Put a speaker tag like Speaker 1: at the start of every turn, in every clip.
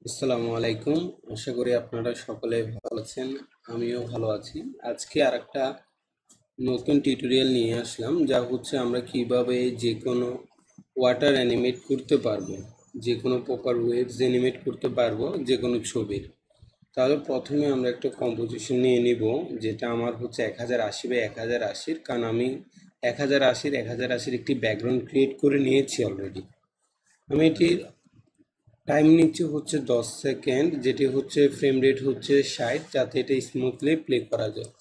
Speaker 1: আসসালামু আলাইকুম। আশা করি আপনারা সকলে ভালো আছেন। আমিও ভালো আছি। আজকে আরেকটা নতুন টিউটোরিয়াল নিয়ে আসলাম, যা হচ্ছে আমরা কিভাবে যে কোনো ওয়াটার অ্যানিমেট করতে পারবো, যে কোনো প্রকার ওয়েভস অ্যানিমেট করতে পারবো যে কোনো ছবির। তাহলে প্রথমে আমরা একটা কম্পোজিশন নিয়ে নিব, যেটা আমার হচ্ছে 1080x1080, কারণ আমি 1080x1080 একটি ব্যাকগ্রাউন্ড ক্রিয়েট করে নিয়েছি অলরেডি। আমি এটির টাইম নিচ্ছে হচ্ছে 10 সেকেন্ড, যেটি হচ্ছে ফ্রেম রেট হচ্ছে 60, যাতে এটা স্মুথলি প্লে করা যায়।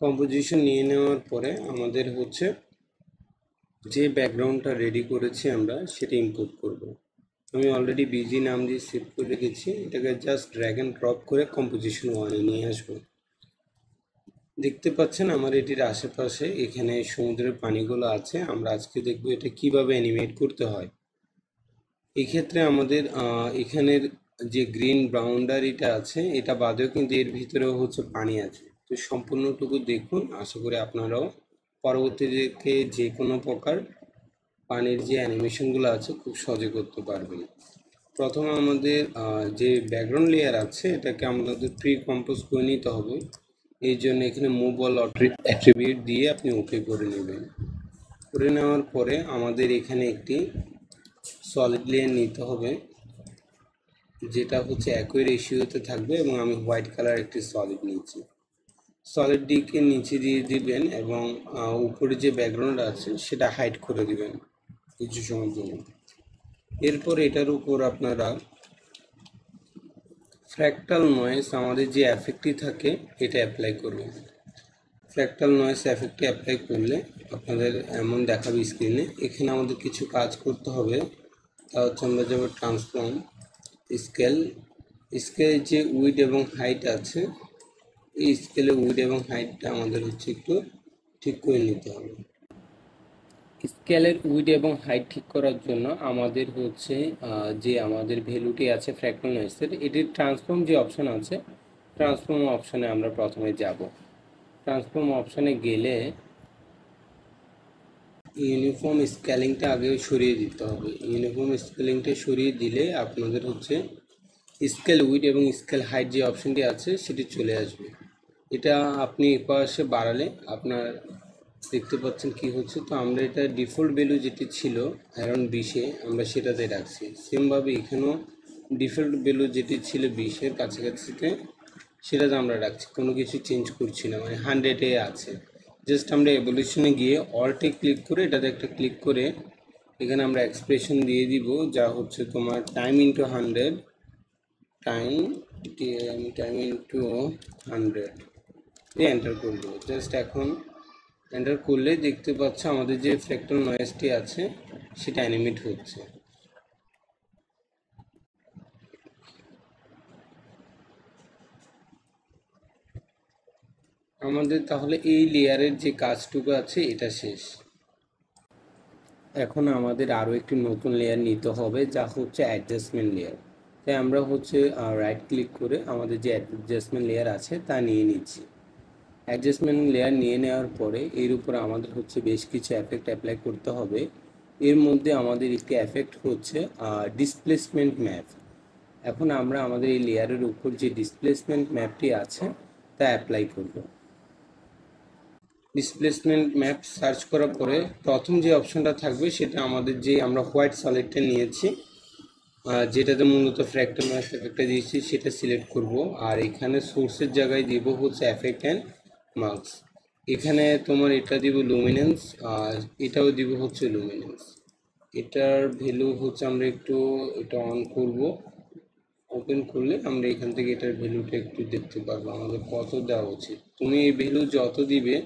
Speaker 1: কম্পোজিশন নিয়ে নেওয়ার পরে আমাদের হচ্ছে যে ব্যাকগ্রাউন্ডটা রেডি করেছি আমরা সেটা ইম্পোর্ট করব। আমি অলরেডি বিজি নাম দিয়ে সেভ করে রেখেছি। এটাকে জাস্ট ড্র্যাগ অ্যান্ড ড্রপ করে কম্পোজিশন ওয়ানে নিয়ে আসবো। দেখতে পাচ্ছেন আমার এটির আশেপাশে এখানে সমুদ্রের পানিগুলো আছে। আমরা আজকে দেখবো এটা কিভাবে অ্যানিমেট করতে হয়। এক্ষেত্রে আমাদের এখানের যে গ্রিন বাউন্ডারিটা আছে এটা বাদেও কিন্তু এর ভিতরেও হচ্ছে পানি আছে। তো সম্পূর্ণটুকু দেখুন, আশা করি আপনারাও পরবর্তীতে যে কোনো প্রকার পানির যে অ্যানিমেশনগুলো আছে খুব সহজে করতে পারবেন। প্রথমে আমাদের যে ব্যাকগ্রাউন্ড লেয়ার আছে এটাকে আমাদের প্রি কম্পোজ করে নিতে হবে। এই জন্য এখানে মুভ অল অ্যাট্রিবিউট দিয়ে আপনি ওকে করে নেবেন। করে নেওয়ার পরে আমাদের এখানে একটি সলিড লেয়ার নিতে হবে, যেটা হচ্ছে একই রেশিওতে থাকবে, এবং আমি হোয়াইট কালার একটি সলিড নিচ্ছি। সলিড ডিকে নিচে দিয়ে দিবেন এবং উপরে যে ব্যাকগ্রাউন্ড আছে সেটা হাইড করে দিবেন কিছু সময়ের জন্য। এরপর এটার উপর আপনারা ফ্র্যাক্টাল নয়েজ, আমাদের যে এফেক্টটি থাকে এটা অ্যাপ্লাই করবেন। ফ্র্যাক্টাল নয়েজ এফেক্টটি অ্যাপ্লাই করলে আপনাদের এমন দেখাবে স্ক্রিনে। এখানে আমাদের কিছু কাজ করতে হবে। তা হচ্ছে আমরা যাব ট্রান্সফর্ম, স্কেল। স্কেলের যে উইড এবং হাইট আছে, এই স্কেলে উইড এবং হাইটটা আমাদের হচ্ছে একটু ঠিক করে নিতে হবে। স্কেলের উইড এবং হাইট ঠিক করার জন্য আমাদের হচ্ছে যে আমাদের ভ্যালুটি আছে ফ্র্যাক্টাল নয়েজের, এটির ট্রান্সফর্ম যে অপশান আছে, ট্রান্সফর্ম অপশানে আমরা প্রথমে যাব। ট্রান্সফর্ম অপশানে গেলে ইউনিফর্ম স্কেলিংটা আগে সরিয়ে দিতে হবে। ইউনিফর্ম স্কেলিংটা সরিয়ে দিলে আপনাদের হচ্ছে স্কেল উইড এবং স্কেল হাইট যে অপশানটি আছে সেটি চলে আসবে। এটা আপনি এপাশে বাড়ালে আপনার দেখতে পাচ্ছেন কি হচ্ছে। তো আমরা এটা ডিফল্ট ভ্যালু যেটি ছিল অ্যারাউন্ড 20-এ, আমরা সেটাতে রাখছি। সেমভাবে এখানেও ডিফল্ট ভ্যালু যেটি ছিল 20-এর কাছাকাছিতে, সেটাতে আমরা রাখছি, কোনো কিছু চেঞ্জ করছি না, মানে 100-এ আছে। জাস্ট আমরা এভলিউশনে গিয়ে অল্টে ক্লিক করে এটাতে একটা ক্লিক করে এখানে আমরা এক্সপ্রেশন দিয়ে দিব, যা হচ্ছে তোমার টাইম ইন্টু 100, টাইম ইন্টু 100 দিয়ে এন্টার করে দেবো। জাস্ট এখন এন্টার করলে দেখতে পাচ্ছ আমাদের যে ফ্র্যাক্টাল নয়েজটি আছে সেটা অ্যানিমেট হচ্ছে। আমাদের তাহলে এই লেয়ারের যে কাজটুকু আছে এটা শেষ। এখন আমাদের আরও একটি নতুন লেয়ার নিতে হবে, যা হচ্ছে অ্যাডজাস্টমেন্ট লেয়ার। তাই আমরা হচ্ছে রাইট ক্লিক করে আমাদের যে অ্যাডজাস্টমেন্ট লেয়ার আছে তা নিয়ে নিচ্ছি। অ্যাডজাস্টমেন্ট লেয়ার নিয়ে নেওয়ার পরে এর উপর আমাদের হচ্ছে বেশ কিছু এফেক্ট অ্যাপ্লাই করতে হবে। এর মধ্যে আমাদের একটি এফেক্ট হচ্ছে ডিসপ্লেসমেন্ট ম্যাপ। এখন আমরা আমাদের এই লেয়ারের উপর যে ডিসপ্লেসমেন্ট ম্যাপটি আছে তা অ্যাপ্লাই করব। ডিসপ্লেসমেন্ট ম্যাপ সার্চ করার পরে প্রথম যে অপশনটা থাকবে সেটা আমাদের যে আমরা হোয়াইট সলিডটা নিয়েছি, যেটাতে মূলত ফ্র্যাক্টাল নয়েজ এফেক্টটা দিয়েছি, সেটা সিলেক্ট করব। আর এখানে সোর্সের জায়গায় দিব হচ্ছে এফেক্ট অ্যান্ড মার্কস। এখানে তোমার এটা দিব লুমিনেন্স, আর এটাও দিব হচ্ছে লুমিনেন্স। এটার ভ্যালু হচ্ছে আমরা একটু এটা অন করব। ওপেন করলে আমরা এখান থেকে এটার ভ্যালুটা একটু দেখতে পারবো আমাদের কত দেওয়া উচিত। তুমি এই ভ্যালু যত দিবে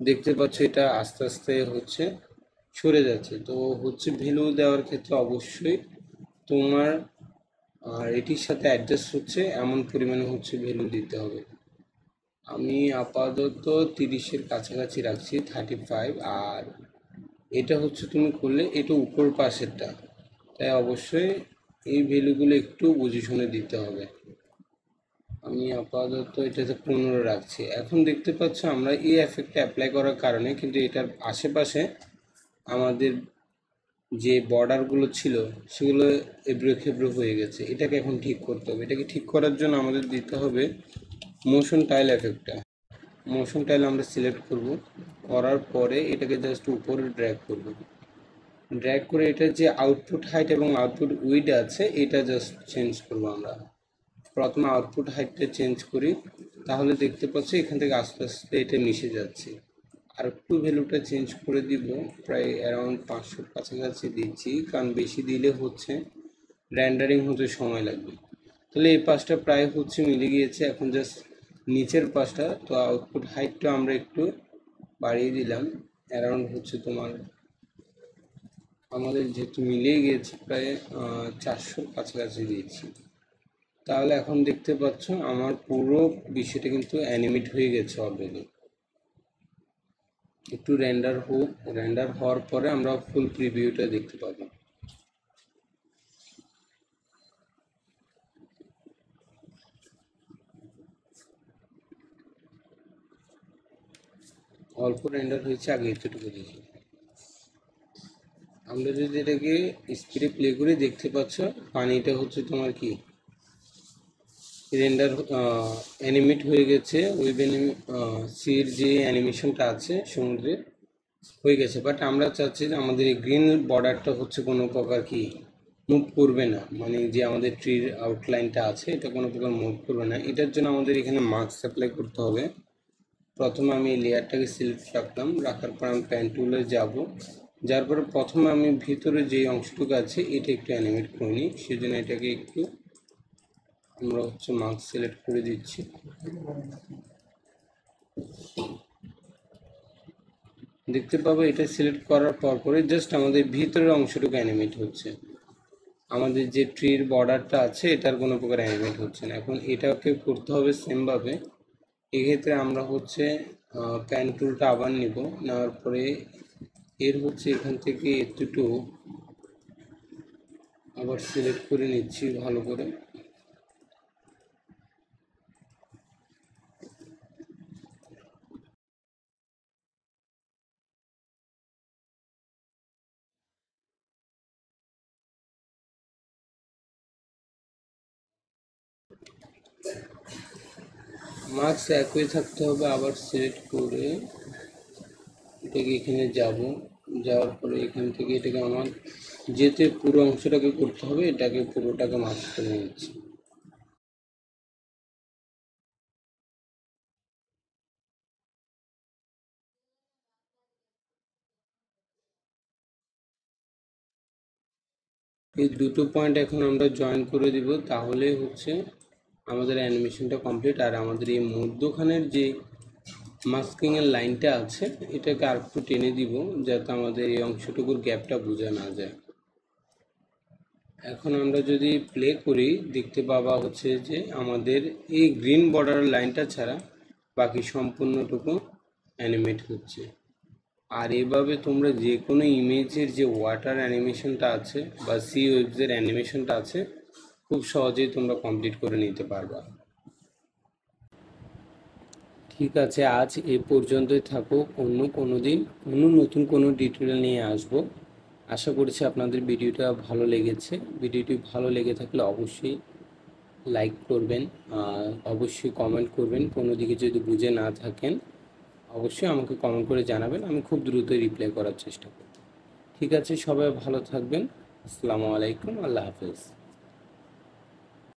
Speaker 1: দেখতে পাচ্ছ এটা আস্তে আস্তে হচ্ছে সরে যাচ্ছে। তো হচ্ছে ভ্যালু দেওয়ার ক্ষেত্রে অবশ্যই তোমার এটির সাথে অ্যাডজাস্ট হচ্ছে এমন পরিমাণে হচ্ছে ভ্যালু দিতে হবে। আমি আপাতত 30-এর কাছাকাছি রাখছি, 35। আর এটা হচ্ছে তুমি করলে এটা উপর পাশেরটা, তাই অবশ্যই এই ভ্যালুগুলো একটু বুঝে শুনে দিতে হবে। আমি আপাতত এটাতে 15 রাখছি। এখন দেখতে পাচ্ছ আমরা এই এফেক্টটা অ্যাপ্লাই করার কারণে কিন্তু এটার আশেপাশে আমাদের যে বর্ডারগুলো ছিল সেগুলো এবড়ো খেবড়ো হয়ে গেছে। এটাকে এখন ঠিক করতে হবে। এটাকে ঠিক করার জন্য আমাদের দিতে হবে মোশন টাইল এফেক্টটা। মোশন টাইল আমরা সিলেক্ট করব, করার পরে এটাকে জাস্ট উপরে ড্র্যাগ করব। ড্র্যাগ করে এটার যে আউটপুট হাইট এবং আউটপুট উইড আছে এটা জাস্ট চেঞ্জ করব। আমরা প্রথমে আউটপুট হাইটটা চেঞ্জ করি, তাহলে দেখতে পাচ্ছি এখান থেকে আস্তে আস্তে এটা মিশে যাচ্ছে। আর একটু ভ্যালুটা চেঞ্জ করে দিব, প্রায় অ্যারাউন্ড 500 কাছাকাছি দিচ্ছি, কারণ বেশি দিলে হচ্ছে র্যান্ডারিং হতে সময় লাগবে। তাহলে এই পাশটা প্রায় হচ্ছে মিলে গিয়েছে। এখন জাস্ট নিচের পাশটা, তো আউটপুট হাইটটা আমরা একটু বাড়িয়ে দিলাম, অ্যারাউন্ড হচ্ছে তোমার আমাদের যেহেতু মিলিয়ে গিয়েছে প্রায় 400 কাছাকাছি দিয়েছি। তাহলে এখন দেখতে পাচ্ছ আমার পুরো বিষয়টা কিন্তু অ্যানিমেট হয়ে গেছে অলরেডি। একটু রেন্ডার হোক, রেন্ডার হওয়ার পরে আমরা ফুল প্রিভিউটা দেখতে পাবো। অল্প রেন্ডার হয়েছে, আগে এতটুকু দেখি। আমরা যদি এটাকে স্পিডে প্লে করে দেখতে পাচ্ছ পানিটা হচ্ছে তোমার কি রেন্ডার অ্যানিমেট হয়ে গেছে। ওয়েব সির যে অ্যানিমেশনটা আছে সমুদ্রে হয়ে গেছে, বাট আমরা চাচ্ছি যে আমাদের এই গ্রিন বর্ডারটা হচ্ছে কোনো প্রকার কি মুভ করবে না, মানে যে আমাদের ট্রির আউটলাইনটা আছে এটা কোনো প্রকার মুভ করবে না। এটার জন্য আমাদের এখানে মাস্ক অ্যাপ্লাই করতে হবে। প্রথমে আমি এই লেয়ারটাকে সিলেক্ট রাখলাম, রাখার পর আমি প্যান টুলে যাব, যার পরে প্রথমে আমি ভিতরে যে অংশটুকু আছে এটা একটু অ্যানিমেট করে নিই। সেজন্য এটাকে একটু আমরা হচ্ছে মাস্ক সিলেক্ট করে দিচ্ছি। দেখতে পাবো এটা সিলেক্ট করার পর পরে জাস্ট আমাদের ভিতরের অংশটুকু অ্যানিমেট হচ্ছে, আমাদের যে ট্রির বর্ডারটা আছে এটার কোনো প্রকার অ্যানিমেট হচ্ছে না। এখন এটাকে করতে হবে সেমভাবে। এক্ষেত্রে আমরা হচ্ছে প্যান টুলটা আবার নিব, নেওয়ার পরে এর হচ্ছে এখান থেকে এতটুকু আবার সিলেক্ট করে নিচ্ছি ভালো করে। মার্কস একই থাকতে হবে, আবার সিলেক্ট করে এটাকে এখানে যাব, যাওয়ার পরে এখান থেকে এটাকে আমার যেতে পুরো অংশটাকে করতে হবে, এটাকে পুরোটাকে মার্কস করে নিচ্ছি। এই দুটো পয়েন্ট এখন আমরা জয়েন করে দিব, তাহলে হচ্ছে আমাদের অ্যানিমেশনটা কমপ্লিট। আর আমাদের এই মধ্যখানের যে মাস্কিংয়ের লাইনটা আছে এটাকে আর একটু টেনে দিব, যাতে আমাদের এই অংশটুকুর গ্যাপটা বোঝা না যায়। এখন আমরা যদি প্লে করি দেখতে পাবা হচ্ছে যে আমাদের এই গ্রিন বর্ডার লাইনটা ছাড়া বাকি সম্পূর্ণটুকু অ্যানিমেট হচ্ছে। আর এভাবে তোমরা যে কোনো ইমেজের যে ওয়াটার অ্যানিমেশনটা আছে বা সি ওয়েভসের অ্যানিমেশনটা আছে খুব সহজেই তোমরা কমপ্লিট করে নিতে পারবা। ঠিক আছে, আজ এ পর্যন্তই থাকুক। অন্য কোনো দিন অন্য নতুন কোনো টিউটোরিয়াল নিয়ে আসবো। আশা করছি আপনাদের ভিডিওটা ভালো লেগেছে। ভিডিওটি ভালো লেগে থাকলে অবশ্যই লাইক করবেন, অবশ্যই কমেন্ট করবেন। কোনো দিকে যদি বুঝে না থাকেন অবশ্যই আমাকে কমেন্ট করে জানাবেন, আমি খুব দ্রুত রিপ্লাই করার চেষ্টা করব। ঠিক আছে, সবাই ভালো থাকবেন। আসসালামু আলাইকুম, আল্লাহ হাফেজ।